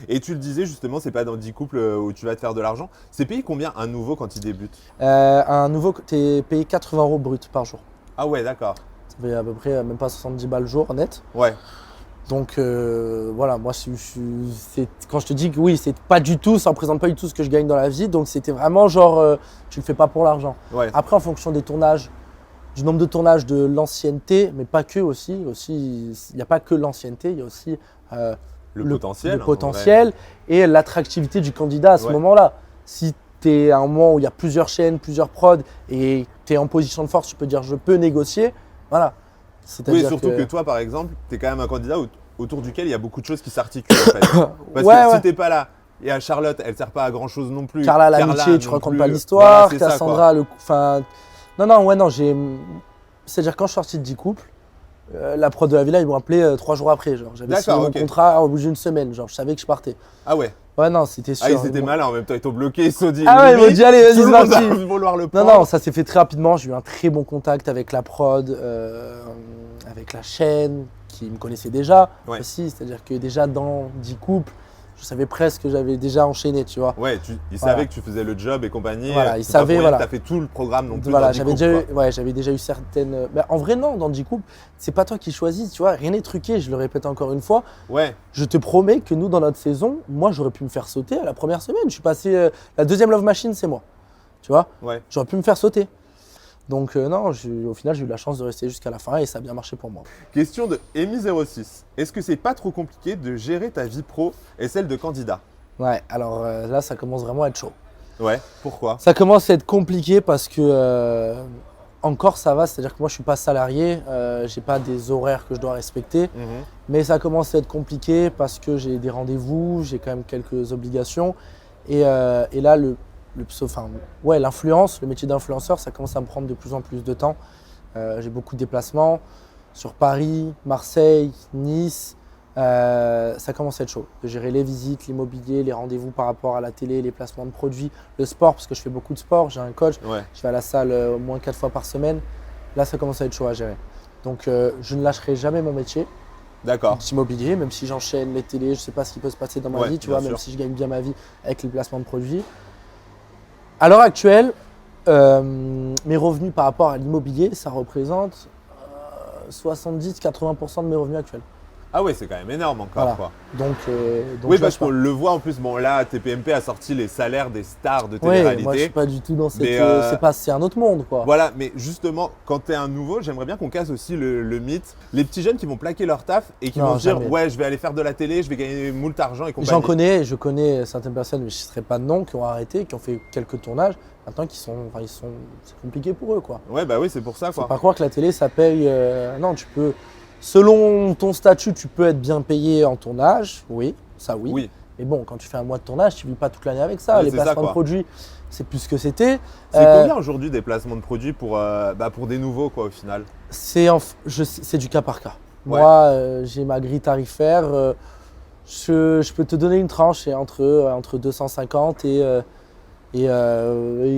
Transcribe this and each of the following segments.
Et tu le disais justement, c'est pas dans 10 couples où tu vas te faire de l'argent. C'est payé combien un nouveau quand il débute? Un nouveau, tu es payé 80 € brut par jour. Ah ouais, d'accord. Ça fait à peu près même pas 70 balles jour net. Ouais. Donc voilà, moi quand je te dis que oui, c'est pas du tout, ça représente pas du tout ce que je gagne dans la vie. Donc c'était vraiment genre, tu le fais pas pour l'argent. Ouais. Après, en fonction des tournages, du nombre de tournages, de l'ancienneté, mais pas que aussi. Il n'y a pas que l'ancienneté, il y a aussi Le potentiel. le potentiel et l'attractivité du candidat à ce Ouais. moment-là. Si tu es à un moment où il y a plusieurs chaînes, plusieurs prods et tu es en position de force, tu peux dire je peux négocier. Voilà. Oui, C'est-à-dire surtout que toi, par exemple, tu es quand même un candidat autour duquel il y a beaucoup de choses qui s'articulent en fait. Parce Ouais, que ouais. si t'es pas là, et à Charlotte, elle sert pas à grand chose non plus. Carla, l'amitié, tu non racontes plus. pas l'histoire. Voilà, c'est ça, Cassandra, enfin. Non, c'est-à-dire, quand je suis sorti de 10 couples, la prod de la villa, ils m'ont appelé 3 jours après. Genre, j'avais signé D'accord, mon ok. contrat au bout d'une semaine. Genre, je savais que je partais. Ah ouais. Ouais, non, c'était sûr. Ah, ils étaient malins en même temps, ils t'ont bloqué, ils se sont dit. Ah ouais, ils m'ont limite, dit, allez, vas-y, tout le c'est monde parti. va vouloir le Non, prendre. non, ça s'est fait très rapidement. J'ai eu un très bon contact avec la prod, avec la chaîne, qui me connaissait déjà Ouais. aussi. C'est-à-dire que déjà dans 10 couples, je savais presque que j'avais déjà enchaîné, tu vois. Ouais, ils Voilà. savaient que tu faisais le job et compagnie. Voilà, ils C'est pas savaient, pour rien que voilà. t'as fait tout le programme non plus. Voilà, dans 10 j'avais couples, quoi. j'avais déjà eu certaines. Mais en vrai, non, dans 10 couples, c'est pas toi qui choisis, tu vois. Rien n'est truqué, je le répète encore une fois. Ouais, Je te promets que nous, dans notre saison, moi, j'aurais pu me faire sauter à la première semaine. Je suis passé. La deuxième Love Machine, c'est moi. Tu vois, ouais. j'aurais pu me faire sauter. Donc, non, au final, j'ai eu la chance de rester jusqu'à la fin et ça a bien marché pour moi. Question de Emi06. Est-ce que c'est pas trop compliqué de gérer ta vie pro et celle de candidat? Ouais, alors là, ça commence vraiment à être chaud. Ouais, pourquoi? Ça commence à être compliqué parce que encore ça va, c'est-à-dire que moi je suis pas salarié, j'ai pas des horaires que je dois respecter, Mhm. mais ça commence à être compliqué parce que j'ai des rendez-vous, j'ai quand même quelques obligations et là l'influence, le métier d'influenceur, ça commence à me prendre de plus en plus de temps. J'ai beaucoup de déplacements sur Paris, Marseille, Nice. Ça commence à être chaud de gérer les visites, l'immobilier, les rendez-vous par rapport à la télé, les placements de produits, le sport parce que je fais beaucoup de sport, j'ai un coach, Ouais, je vais à la salle au moins 4 fois par semaine. Là, ça commence à être chaud à gérer. Donc, je ne lâcherai jamais mon métier d'accord. d'immobilier, même si j'enchaîne les télés, je ne sais pas ce qui peut se passer dans ma Ouais, vie, tu bien vois, même sûr. si je gagne bien ma vie avec les placements de produits. À l'heure actuelle, mes revenus par rapport à l'immobilier, ça représente 70-80% de mes revenus actuels. Ah ouais, c'est quand même énorme encore, Voilà. quoi. Donc, Oui, je parce lâche pas. qu'on le voit en plus. Bon, là, TPMP a sorti les salaires des stars de Oui, télé-réalité. moi je suis pas du tout dans cette. Mais, C'est un autre monde, quoi. Voilà, mais justement, quand tu es un nouveau, j'aimerais bien qu'on casse aussi le mythe. Les petits jeunes qui vont plaquer leur taf et qui Non, vont se dire jamais. ouais, je vais aller faire de la télé, je vais gagner moult argent et compagnie. J'en connais, je connais certaines personnes, mais je ne citerai pas de nom, qui ont arrêté, qui ont fait quelques tournages. Maintenant, c'est compliqué pour eux, quoi. Ouais, bah oui, c'est pour ça, Faut quoi. pas croire que la télé, ça paye. Non, tu peux. Selon ton statut, tu peux être bien payé en tournage, oui, ça oui. Oui, Mais bon, quand tu fais un mois de tournage, tu ne vis pas toute l'année avec ça. Ouais, Les c'est ça, placements de quoi. produits, c'est plus ce que c'était. c'est combien aujourd'hui des placements de produits pour des nouveaux, quoi, au final? C'est du cas par cas. Ouais. Moi, j'ai ma grille tarifaire. Je peux te donner une tranche, c'est entre 250 et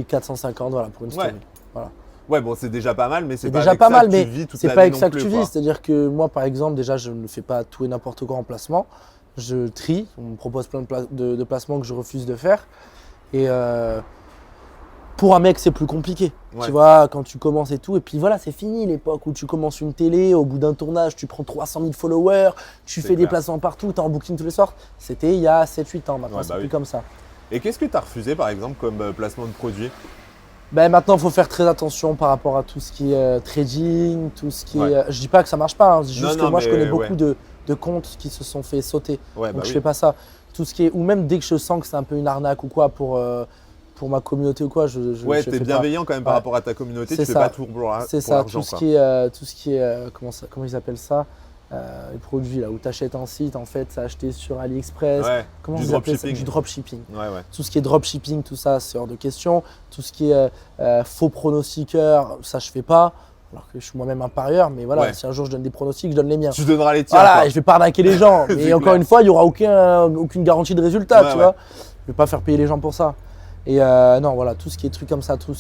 450 voilà, pour une story. Ouais. Voilà. Ouais, bon, c'est déjà pas mal, mais c'est C'est pas déjà avec pas ça mal, que mais tu vis toute c'est l'année pas avec non ça que plus, tu quoi. vis. C'est-à-dire que moi, par exemple, déjà, je ne fais pas tout et n'importe quoi en placement. Je trie. On me propose plein de placements que je refuse de faire. Et pour un mec, c'est plus compliqué. Ouais. Tu vois, quand tu commences et tout. Et puis voilà, c'est fini l'époque où tu commences une télé, au bout d'un tournage, tu prends 300 000 followers, tu C'est fais des clair. placements partout, tu es en booking tous les soirs. C'était il y a 7-8 ans. Maintenant, Ouais, c'est bah plus oui. comme ça. Et qu'est-ce que tu as refusé, par exemple, comme placement de produit? Ben, maintenant, il faut faire très attention par rapport à tout ce qui est trading, tout ce qui Ouais. est. Je dis pas que ça marche pas, hein, je dis Non, juste non, que moi, je mais connais ouais. beaucoup de comptes qui se sont fait sauter. Ouais, Donc bah je oui. fais pas ça. Tout ce qui est, ou même dès que je sens que c'est un peu une arnaque ou quoi pour ma communauté ou quoi, je Ouais, je t'es fais bienveillant quand même par Ouais. rapport à ta communauté, C'est tu fais ça. pas tout pour C'est ça, l'argent, tout ce quoi. qui est comment ils appellent ça, les produits là où tu achètes un site, en fait, c'est acheté sur AliExpress. Ouais, Comment du ils appellent ça? dropshipping. Du dropshipping. Ouais, ouais. Tout ce qui est dropshipping, tout ça, c'est hors de question. Tout ce qui est faux pronostiqueurs, ça je fais pas. Alors que je suis moi-même un parieur, mais voilà, Ouais. si un jour je donne des pronostics, je donne les miens. Tu donneras les tiens, Voilà, quoi. et je vais pas arnaquer les gens. C'est Mais encore clair. une fois, il n'y aura aucune garantie de résultat, Ouais, tu ouais. vois. Je vais pas faire payer les gens pour ça. Et non, voilà, tout ce qui est trucs comme ça, truc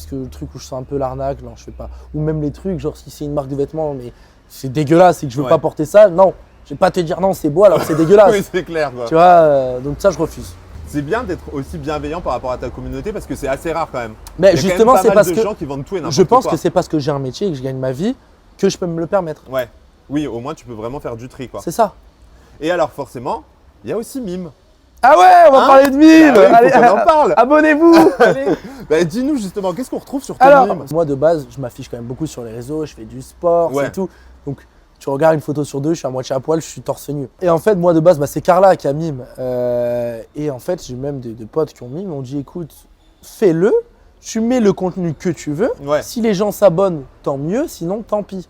où je sens un peu l'arnaque, non, je fais pas. Ou même les trucs, genre si c'est une marque de vêtements, mais c'est dégueulasse et que je veux Ouais. pas porter ça, non, Je vais pas te dire non, c'est beau alors que c'est dégueulasse. Oui, c'est clair, quoi. Tu vois, donc ça, je refuse. C'est bien d'être aussi bienveillant par rapport à ta communauté parce que c'est assez rare quand même. Mais Il y a justement, quand même c'est pas mal parce de que gens qui vendent tout et n'importe je pense quoi. que c'est parce que j'ai un métier et que je gagne ma vie que je peux me le permettre. Ouais. Oui, au moins tu peux vraiment faire du tri, quoi. C'est ça. Et alors forcément, il y a aussi Mime. Ah ouais, on va Hein parler de mime. Bah oui, faut Allez, qu'on en parle. abonnez-vous. Allez. Bah, dis-nous justement, qu'est-ce qu'on retrouve sur tes Alors, mimes? moi de base, je m'affiche quand même beaucoup sur les réseaux, je fais du sport, Ouais. c'est tout. Donc, tu regardes une photo sur deux, je suis à moitié à poil, je suis torse nu. Et en fait, moi de base, c'est Carla qui a mime. Et en fait, j'ai même des potes qui ont mime, on dit écoute, fais-le, tu mets le contenu que tu veux. Ouais. Si les gens s'abonnent, tant mieux, sinon tant pis.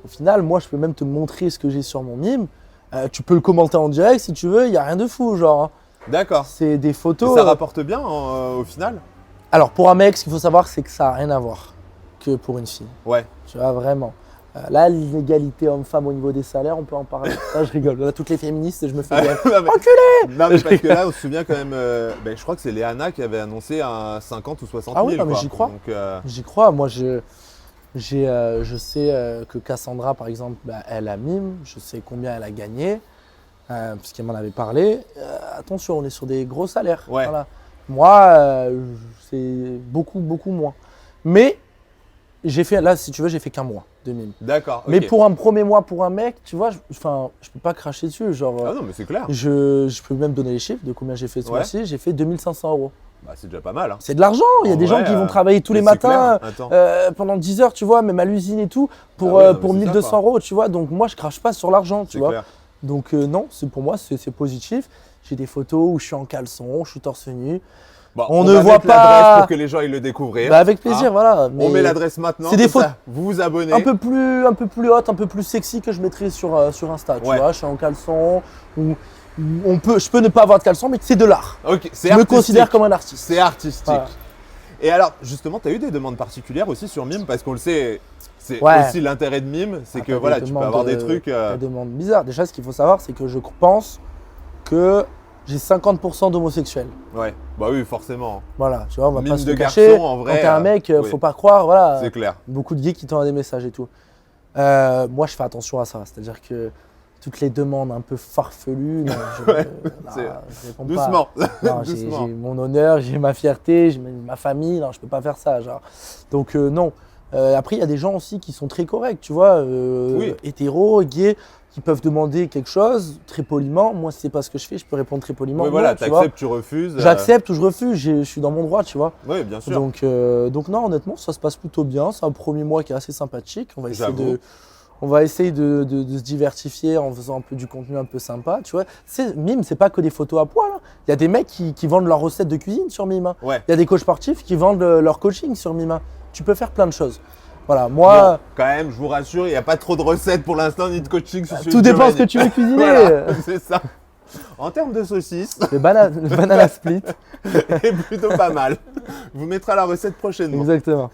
Au final, moi, je peux même te montrer ce que j'ai sur mon mime. Tu peux le commenter en direct si tu veux, il n'y a rien de fou, genre. Hein. D'accord. C'est des Et photos. ça rapporte bien au final? Alors, pour un mec, ce qu'il faut savoir, c'est que ça n'a rien à voir que pour une fille. Ouais. Tu vois, vraiment. Là, l'inégalité homme-femme au niveau des salaires, on peut en parler. Là, je rigole. Là, toutes les féministes, je me fais bien. Non, mais- Enculé. Non, mais parce que là, on se souvient quand même, je crois que c'est Léana qui avait annoncé un 50 ou 60 000. Ah oui, non, mais quoi. j'y crois. Donc, J'y crois. Moi, je sais que Cassandra, par exemple, elle a mime. Je sais combien elle a gagné, puisqu'elle m'en avait parlé. Attention, on est sur des gros salaires. Ouais. Voilà. Moi, c'est beaucoup, beaucoup moins. Mais j'ai fait, là, si tu veux, j'ai fait qu'un mois de mime. d'accord. Mais ok. pour un premier mois, pour un mec, tu vois, je peux pas cracher dessus. Genre, Ah non, mais c'est clair. je peux même donner les chiffres de combien j'ai fait ce Ouais. mois-ci. J'ai fait 2500 €. Bah, c'est déjà pas mal. Hein. C'est de l'argent. Il y a En des gens vrai, qui vont travailler tous les mais c'est matins clair. Attends. pendant 10 heures, tu vois, même à l'usine et tout, pour, Ah ouais, non, pour mais c'est ça, 1200 €, tu vois. Donc moi, je crache pas sur l'argent, tu C'est vois. clair. Donc non, pour moi, c'est positif. J'ai des photos où je suis en caleçon, je suis torse nu. Bon, On ne va voit mettre pas- l'adresse pour que les gens ils le découvrent. Bah, avec plaisir, Hein. voilà. On Mais met l'adresse maintenant. c'est des comme fautes. ça, vous vous abonnez. un peu plus haute, un peu plus sexy que je mettrais sur Insta, tu Ouais. vois. Je suis en caleçon, ou je peux ne pas avoir de caleçon, mais c'est de l'art. Ok, c'est Je me artistique. considère comme un artiste. C'est artistique. Voilà. Et alors, justement, tu as eu des demandes particulières aussi sur Mime parce qu'on le sait, c'est Ouais. aussi l'intérêt de Mime, c'est Ah, que t'as voilà, des tu peux avoir des demandes, trucs. Des demandes bizarres. Déjà, ce qu'il faut savoir, c'est que je pense que j'ai 50% d'homosexuels. Ouais, bah oui, forcément. Voilà, tu vois, on va Mine pas se de le cacher. garçon, en vrai, Quand t'es un mec, oui. faut pas croire, voilà. C'est clair. Beaucoup de gays qui t'envoient des messages et tout. Moi, je fais attention à ça. C'est-à-dire que toutes les demandes un peu farfelues, non, Ouais, non, c'est- je réponds Doucement. pas. Non, j'ai Doucement. mon honneur, j'ai ma fierté, j'ai ma famille. Non, je peux pas faire ça. Genre. Donc non. Après, il y a des gens aussi qui sont très corrects, tu vois, Oui. hétéros, gays, qui peuvent demander quelque chose très poliment. Moi, si c'est pas ce que je fais, je peux répondre très poliment. Oui, non, voilà, tu vois. t'acceptes, tu refuses. J'accepte ou je refuse. Je suis dans mon droit, tu vois. Oui, bien sûr. Donc non, honnêtement, ça se passe plutôt bien. C'est un premier mois qui est assez sympathique. On va essayer J'avoue. de se diversifier en faisant un peu du contenu un peu sympa, tu vois. Mime, c'est pas que des photos à poil. Hein. Il y a des mecs qui vendent leurs recettes de cuisine sur Mime. Hein. Ouais. Il y a des coachs sportifs qui vendent leur coaching sur Mime. Hein. Tu peux faire plein de choses. Voilà, moi, Bon, quand même, je vous rassure, il n'y a pas trop de recettes pour l'instant ni de coaching sur ce tout dépend ce que tu veux cuisiner. Voilà, c'est ça. En termes de saucisses, Le banana split, c'est plutôt pas mal. Vous mettra la recette prochainement. exactement.